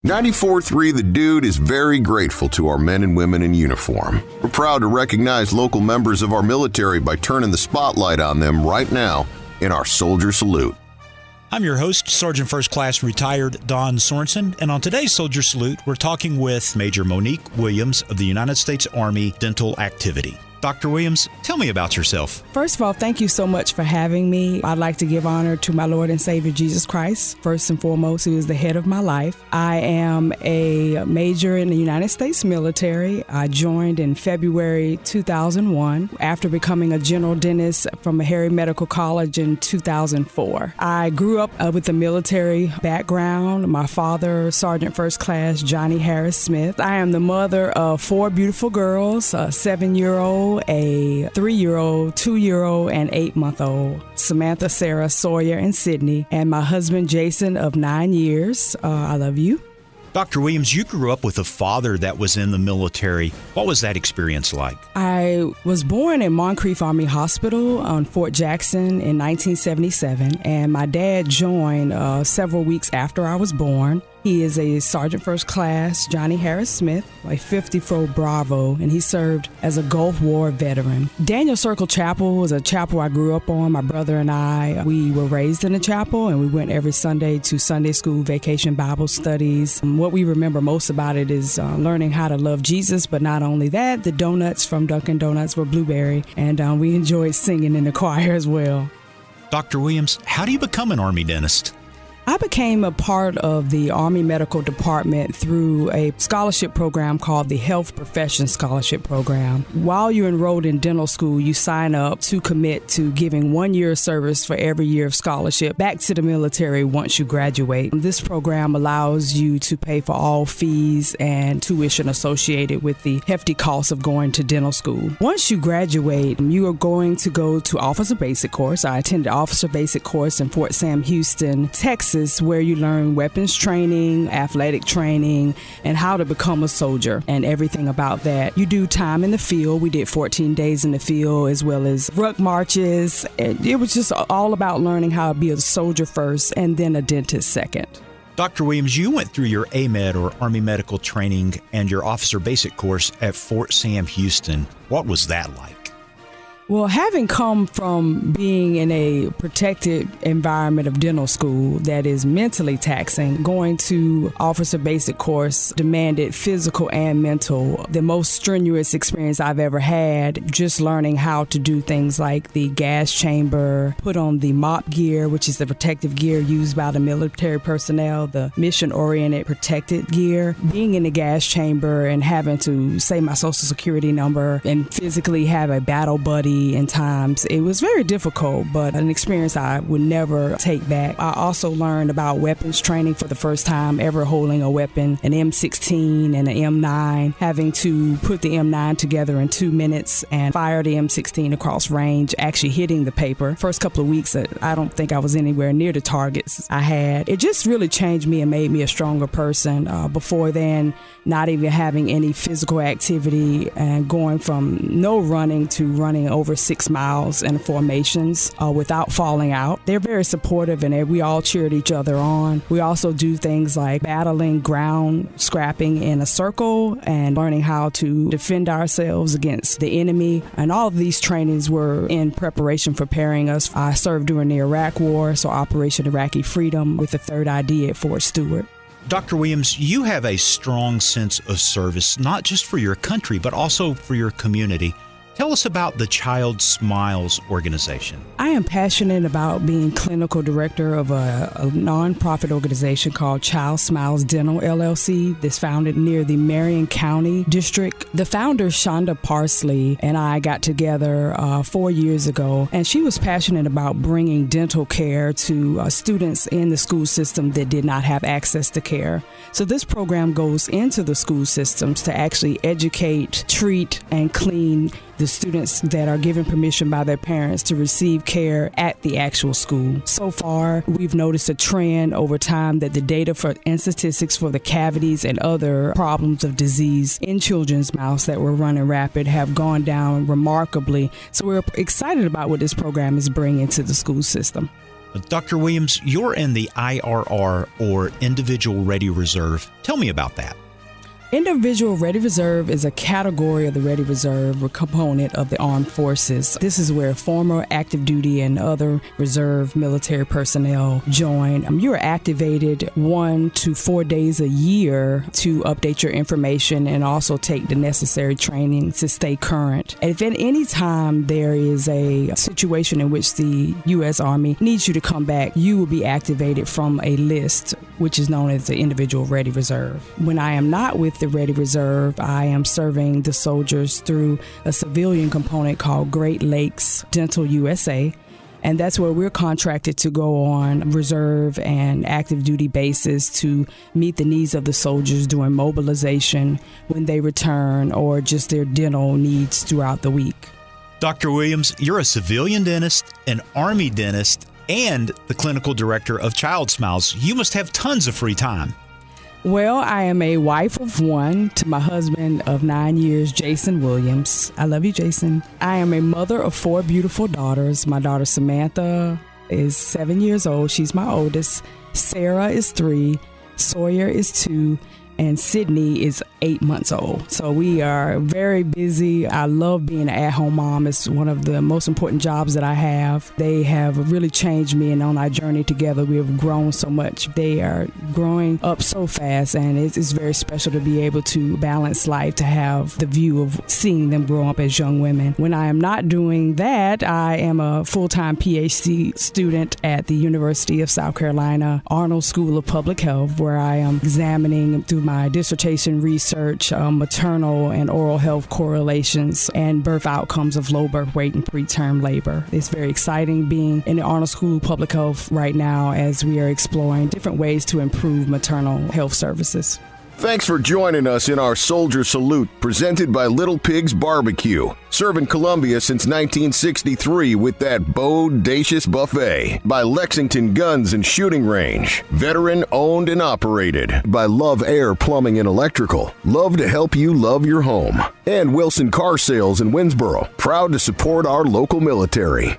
94.3 The Dude is very grateful to our men and women in uniform. We're proud to recognize local members of our military by turning the spotlight on them right now in our Soldier Salute. I'm your host, Sergeant First Class Retired Don Sorensen, and on today's Soldier Salute, we're talking with Major Monique Williams of the United States Army Dental Activity. Dr. Williams, tell me about yourself. First of all, thank you so much for having me. I'd like to give honor to my Lord and Savior, Jesus Christ. First and foremost, who is the head of my life. I am a major in the United States military. I joined in February 2001 after becoming a general dentist from Harry Medical College in 2004. I grew up with a military background. My father, Sergeant First Class Johnny Harris Smith. I am the mother of 4 beautiful girls, a 7-year-old, a 3-year-old, 2-year-old, and 8-month-old, Samantha, Sarah, Sawyer, and Sydney, and my husband, Jason, of 9 years. I love you. Dr. Williams, you grew up with a father that was in the military. What was that experience like? I was born in Moncrief Army Hospital on Fort Jackson in 1977, and my dad joined several weeks after I was born. He is a Sergeant First Class Johnny Harris Smith, a 54 Bravo, and he served as a Gulf War veteran. Daniel Circle Chapel was a chapel I grew up on. My brother and I, we were raised in a chapel, and we went every Sunday to Sunday school, vacation Bible studies. What we remember most about it is learning how to love Jesus, but not only that, the donuts from Dunkin' Donuts were blueberry, and we enjoyed singing in the choir as well. Dr. Williams, how do you become an Army dentist? I became a part of the Army Medical Department through a scholarship program called the Health Profession Scholarship Program. While you're enrolled in dental school, you sign up to commit to giving 1 year of service for every year of scholarship back to the military once you graduate. This program allows you to pay for all fees and tuition associated with the hefty cost of going to dental school. Once you graduate, you are going to go to Officer Basic Course. I attended Officer Basic Course in Fort Sam Houston, Texas, where you learn weapons training, athletic training, and how to become a soldier and everything about that. You do time in the field. We did 14 days in the field as well as ruck marches. It was just all about learning how to be a soldier first and then a dentist second. Dr. Williams, you went through your AMED or Army Medical Training and your Officer Basic course at Fort Sam Houston. What was that like? Well, having come from being in a protected environment of dental school that is mentally taxing, going to Officer Basic course demanded physical and mental. The most strenuous experience I've ever had, just learning how to do things like the gas chamber, put on the MOP gear, which is the protective gear used by the military personnel, the mission-oriented protected gear, being in the gas chamber and having to say my social security number and physically have a battle buddy. In times, it was very difficult, but an experience I would never take back. I also learned about weapons training for the first time ever holding a weapon, an M16 and an M9, having to put the M9 together in 2 minutes and fire the M16 across range, actually hitting the paper. First couple of weeks, I don't think I was anywhere near the targets I had. It just really changed me and made me a stronger person. Before then, not even having any physical activity and going from no running to running over 6 miles in formations without falling out. They're very supportive and we all cheered each other on. We also do things like battling ground scrapping in a circle and learning how to defend ourselves against the enemy. And all of these trainings were in preparation for preparing us. I served during the Iraq War, so Operation Iraqi Freedom with the 3rd ID at Fort Stewart. Dr. Williams, you have a strong sense of service, not just for your country, but also for your community. Tell us about the Child Smiles organization. I am passionate about being clinical director of a nonprofit organization called Child Smiles Dental LLC that's founded near the Marion County District. The founder, Shonda Parsley, and I got together 4 years ago, and she was passionate about bringing dental care to students in the school system that did not have access to care. So this program goes into the school systems to actually educate, treat, and clean the students that are given permission by their parents to receive care at the actual school. So far, we've noticed a trend over time that the data and statistics for the cavities and other problems of disease in children's mouths that were running rapid have gone down remarkably. So we're excited about what this program is bringing to the school system. Dr. Williams, you're in the IRR, or Individual Ready Reserve. Tell me about that. Individual Ready Reserve is a category of the Ready Reserve, a component of the armed forces. This is where former active duty and other reserve military personnel join. You are activated 1 to 4 days a year to update your information and also take the necessary training to stay current. If at any time there is a situation in which the U.S. Army needs you to come back, you will be activated from a list, which is known as the Individual Ready Reserve. When I am not with the Ready Reserve, I am serving the soldiers through a civilian component called Great Lakes Dental USA, and that's where we're contracted to go on reserve and active duty bases to meet the needs of the soldiers during mobilization, when they return, or just their dental needs throughout the week. Dr. Williams, you're a civilian dentist, an Army dentist, and the clinical director of Child Smiles. You must have tons of free time. Well, I am a wife of one to my husband of 9 years, Jason Williams. I love you, Jason. I am a mother of 4 beautiful daughters. My daughter Samantha is 7 years old. She's my oldest. Sarah is 3. Sawyer is 2. And Sydney is 8 months old. So we are very busy. I love being an at-home mom. It's one of the most important jobs that I have. They have really changed me, and on our journey together, we have grown so much. They are growing up so fast, and it's very special to be able to balance life, to have the view of seeing them grow up as young women. When I am not doing that, I am a full-time PhD student at the University of South Carolina Arnold School of Public Health, where I am examining through my dissertation research maternal and oral health correlations and birth outcomes of low birth weight and preterm labor. It's very exciting being in the Arnold School of Public Health right now as we are exploring different ways to improve maternal health services. Thanks for joining us in our Soldier Salute, presented by Little Pigs Barbecue. Serving Columbia since 1963 with that bodacious buffet. By Lexington Guns and Shooting Range. Veteran owned and operated. By Love Air Plumbing and Electrical. Love to help you love your home. And Wilson Car Sales in Winsboro. Proud to support our local military.